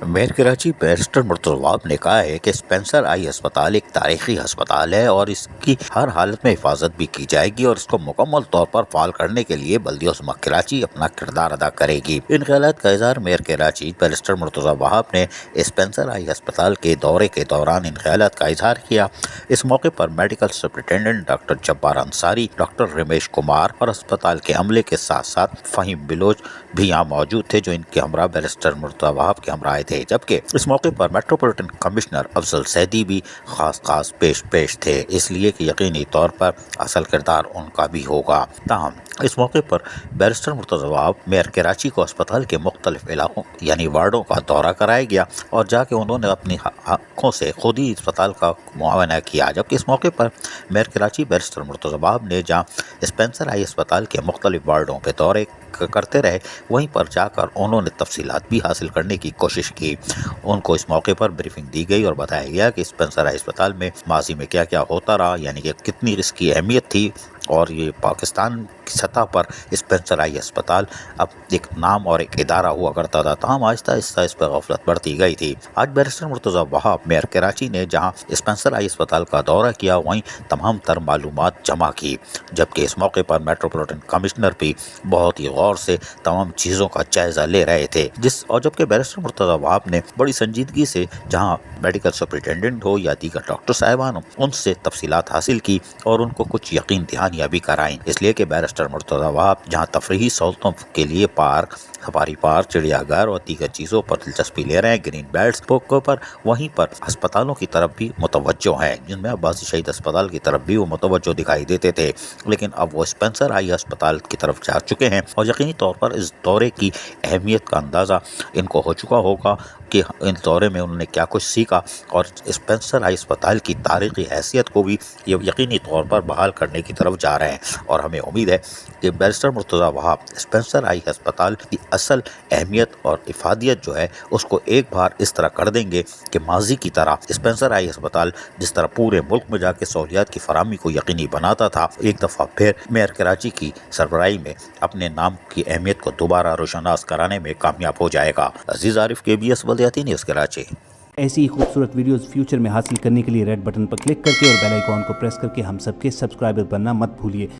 Mayor Karachi barrister Murtaza Wahab ने कहा है कि स्पेंसर आई अस्पताल एक तारीखी अस्पताल है और इसकी हर हालत में हिफाजत भी की जाएगी और इसको मुकम्मल तौर पर फाल करने के लिए बल्दिया कराची अपना किरदार अदा करेगी। इन ख्यालात का इज़हार मेयर कराची बैरिस्टर मुर्तज़ा वहाब ने स्पेंसर आई अस्पताल के दौरे के दौरान इन ख्यालात का इज़हार किया। इस मौके पर medical superintendent doctor Jabbar Ansari, doctor Ramesh Kumar और अस्पताल के अमले के साथ साथ फ़हीम बिलोच भी यहाँ मौजूद थे, जो इनके हमरा बैरिस्टर मुर्तज़ा वहाब के हमरा थे। जबकि इस मौके पर मेट्रोपॉलिटन कमिश्नर अफजल सैदी भी खास पेश थे, इसलिए कि यकीनी तौर पर असल किरदार उनका भी होगा। ताहम इस मौके पर बैरिस्टर मुर्तज़ा वहाब मेयर कराची को अस्पताल के मुख्तलिफ इलाकों यानी वार्डों का दौरा कराया गया और जाके उन्होंने अपनी आँखों से खुद ही अस्पताल का मुआयना किया। जबकि इस मौके पर मेयर कराची बैरिस्टर मुर्तज़ा वहाब ने जहाँ स्पेंसर आई अस्पताल के मुख्तलिफ वार्डों पे दौरे करते रहे, वहीं पर जाकर उन्होंने तफसीलात भी हासिल करने की कोशिश की। उनको इस मौके पर ब्रीफिंग दी गई और बताया गया कि स्पेंसर आई अस्पताल में माजी में क्या क्या होता रहा, यानी कि कितनी इसकी अहमियत थी और ये पाकिस्तान की सतह पर स्पेंसर आई अस्पताल अब एक नाम और एक इदारा हुआ करता था। तमाम आहिस्ता आहिस्ता इस पर गफलत बढ़ती गई थी। आज बैरिस्टर मुर्तज़ा वहाब मेयर कराची ने जहाँ स्पेंसर आई अस्पताल का दौरा किया, वहीं तमाम तर मालूमात जमा की। जबकि इस मौके पर मेट्रोपॉलिटन कमिश्नर भी बहुत ही गौर से तमाम चीज़ों का जायजा ले रहे थे। जबकि बैरिस्टर मुर्तज़ा वहाब ने बड़ी संजीदगी से जहाँ मेडिकल सुपरिटेंडेंट हो या दीगर डॉक्टर साहिबान हो, उनसे तफसीलात हासिल की और उनको कुछ यकीन दहानियाँ भी कराई। इसलिए कि बैरिस्टर मुर्तज़ा वहाब जहाँ तफरीही सहूलतों के लिए पार्क, सफारी पार्क, चिड़ियाघर और दीगर चीज़ों पर दिलचस्पी ले रहे हैं, ग्रीन बेल्ट्स पर, वहीं पर अस्पतालों की तरफ भी मुतवज्जो हैं, जिनमें अब्बासी शहीद अस्पताल की तरफ भी वो मुतवज्जो दिखाई देते थे, लेकिन अब वो स्पेंसर आई अस्पताल की तरफ जा चुके हैं और यकीनी तौर पर इस दौरे की अहमियत का अंदाज़ा इनको हो चुका होगा कि इन दौरे में उन्होंने क्या कुछ सीखा और स्पेंसर आई अस्पताल की तारीखी हैसियत को भी ये यकीनी तौर पर बहाल करने की तरफ जा रहे हैं। और हमें उम्मीद है कि बैरिस्टर मुर्तज़ा वहाब स्पेंसर आई अस्पताल की असल अहमियत और इफादियत जो है उसको एक बार इस तरह कर देंगे कि माजी की तरह स्पेंसर आई अस्पताल जिस तरह पूरे मुल्क में जाके सहूलियात की फराहमी को यकीनी बनाता था, एक दफ़ा फिर मेयर कराची की सरबराही में अपने नाम की अहमियत को दोबारा रोशनास कराने में कामयाब हो जाएगा। अजीज़ आरिफ, KBS बल्दियाती न्यूज़ कराची। ऐसी ही खूबसूरत वीडियोस फ्यूचर में हासिल करने के लिए रेड बटन पर क्लिक करके और बेल आइकॉन को प्रेस करके हम सबके सब्सक्राइबर बनना मत भूलिए।